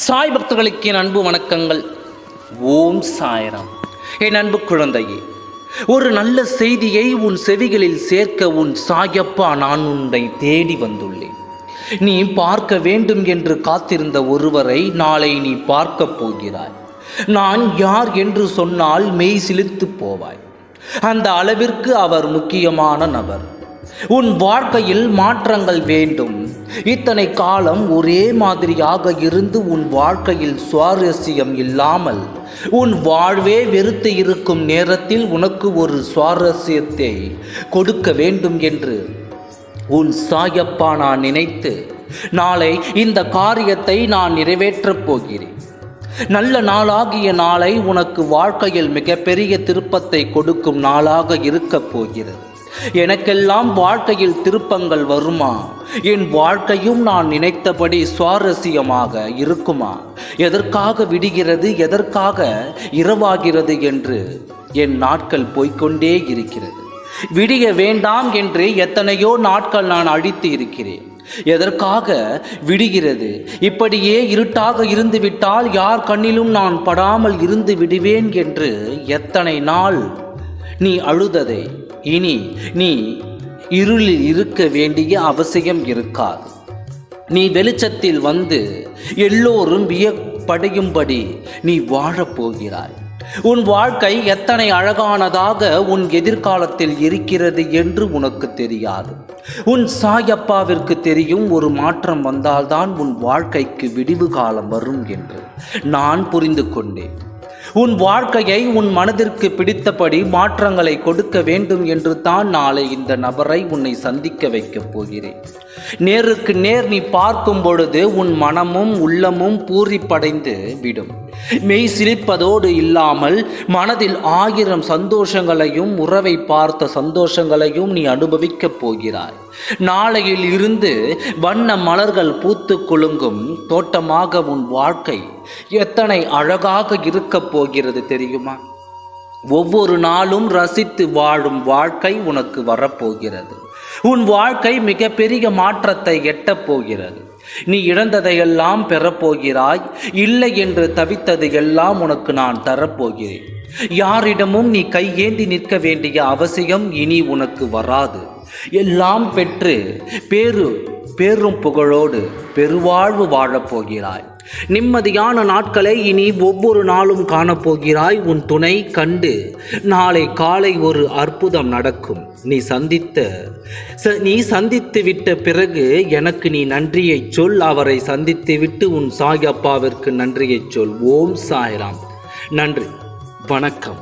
சாய் பக்தர்களுக்கு என் அன்பு வணக்கங்கள். ஓம் சாய்ராம். என் அன்பு குழந்தையே, ஒரு நல்ல செய்தியை உன் செவிகளில் சேர்க்க உன் சாயப்பா நான் உன்னை தேடி வந்துள்ளேன். நீ பார்க்க வேண்டும் என்று காத்திருந்த ஒருவரை நாளை நீ பார்க்கப் போகிறாய். நான் யார் என்று சொன்னால் மெய் சிலிர்த்து போவாய். அந்த அளவிற்கு அவர் முக்கியமான நபர். உன் வாழ்க்கையில் மாற்றங்கள் வேண்டும். இத்தனை காலம் ஒரே மாதிரியாக இருந்து உன் வாழ்க்கையில் சுவாரஸ்யம் இல்லாமல் உன் வாழ்வே வெறுத்து இருக்கும் நேரத்தில் உனக்கு ஒரு சுவாரஸ்யத்தை கொடுக்க வேண்டும் என்று உன் சாயப்பா நான் நினைத்து நாளை இந்த காரியத்தை நான் நிறைவேற்றப் போகிறேன். நல்ல நாளாகிய நாளை உனக்கு வாழ்க்கையில் மிகப்பெரிய திருப்பத்தை கொடுக்கும் நாளாக இருக்கப் போகிறது. எனக்கெல்லாம் வாழ்க்கையில் திருப்பங்கள் வருமா? என் வாழ்க்கையும் நான் நினைத்தபடி சுவாரஸ்யமாக இருக்குமா? எதற்காக விடுகிறது, எதற்காக இரவாகிறது என்று என் நாட்கள் போய்கொண்டே இருக்கிறது. விடிய வேண்டாம் என்று எத்தனையோ நாட்கள் நான் அழித்து இருக்கிறேன். எதற்காக விடுகிறது? இப்படியே இருட்டாக இருந்துவிட்டால் யார் கண்ணிலும் நான் படாமல் இருந்து விடுவேன் என்று எத்தனை நாள் நீ அழுததை இனி நீ இருளில் இருக்க வேண்டிய அவசியம் இருக்காது. நீ வெளிச்சத்தில் வந்து எல்லோரும் வியப்படையும்படி நீ வாழப்போகிறாய். உன் வாழ்க்கை எத்தனை அழகானதாக உன் எதிர்காலத்தில் இருக்கிறது என்று உனக்கு தெரியாது. உன் சாயப்பாவிற்கு தெரியும். ஒரு மாற்றம் வந்தால்தான் உன் வாழ்க்கைக்கு விடிவு காலம் வரும் என்று நான் புரிந்து கொண்டேன். உன் வாழ்க்கையை உன் மனதிற்கு பிடித்தபடி மாற்றங்களை கொடுக்க வேண்டும் என்று தான் நாளை இந்த நபரை உன்னை சந்திக்க வைக்கப் போகிறேன். நேருக்கு நேர் நீ பார்க்கும் பொழுது உன் மனமும் உள்ளமும் பூரிப்படைந்து விடும். மெய் சிலிப்பதோடு இல்லாமல் மனதில் 1000 சந்தோஷங்களையும் உறவை பார்த்த சந்தோஷங்களையும் நீ அனுபவிக்கப் போகிறாய். நாளையில் இருந்து வண்ண மலர்கள் பூத்து குலுங்கும் தோட்டமாக உன் வாழ்க்கை எத்தனை அழகாக இருக்கப் போகிறது தெரியுமா? ஒவ்வொரு நாளும் ரசித்து வாழும் வாழ்க்கை உனக்கு வரப்போகிறது. உன் வாழ்க்கை மிகப்பெரிய மாற்றத்தை எட்டப் போகிறது. நீ இழந்ததையெல்லாம் பெறப்போகிறாய். இல்லை என்று தவித்தது எல்லாம் உனக்கு நான் தரப்போகிறேன். யாரிடமும் நீ கையேந்தி நிற்க வேண்டிய அவசியம் இனி உனக்கு வராது. எல்லாம் பெற்று பேரும் புகழோடு பெருவாழ்வு வாழப்போகிறாய். நிம்மதியான நாட்களை இனி ஒவ்வொரு நாளும் காணப்போகிறாய். உன் துணை கண்டு நாளை காலை ஒரு அற்புதம் நடக்கும். நீ சந்தித்து விட்ட பிறகு எனக்கு நீ நன்றியை சொல். அவரை சந்தித்து விட்டு உன் சாயப்பாவிற்கு நன்றியை சொல். ஓம் சாய்ராம். நன்றி, வணக்கம்.